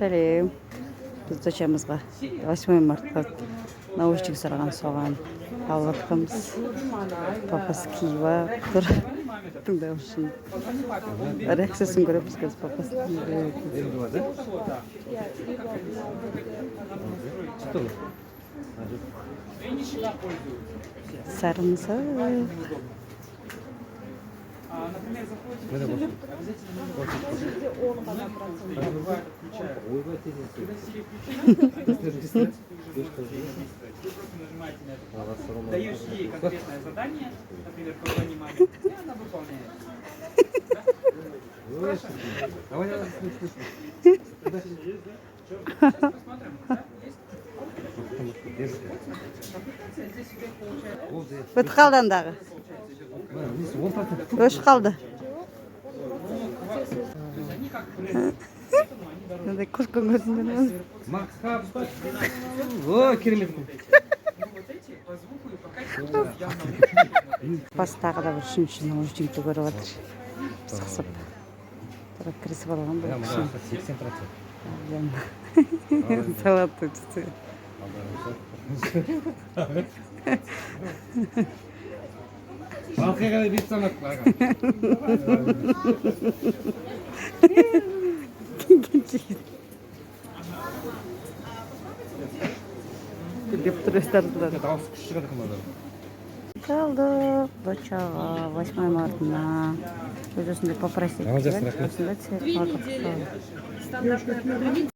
Сәлем. Біз дочамызға 8 мартта наушник сұраған соған алып жатқанбыз. Папасы киіп тұр. Тыңдау үшін. Реакциясын көреміз қазір папасы. Сарымсақ. Например, заходите обязательно нажимаете на это. Даешь ей конкретное задание, например, позвонимать, и она выполняет. Сейчас посмотрим, да? Есть? Здесь идет получается. Бітіп қалды андағы. Өшіп қалды. Мындай күлкін көзінде. О, керемет. Бастағы да бір үшінші наушникті көріп жатыр. Сықсып. Тұрып кірісіп алған бұл. 80%. Салатты түсті. Балқиға да бет санат. Деп тұр өстардылар. Дауыс күші шығады қымада. Қалдық дочаға 8 мартына. Өзісінде попросить. Амал жасын рахмет. Осындай цвет алдық.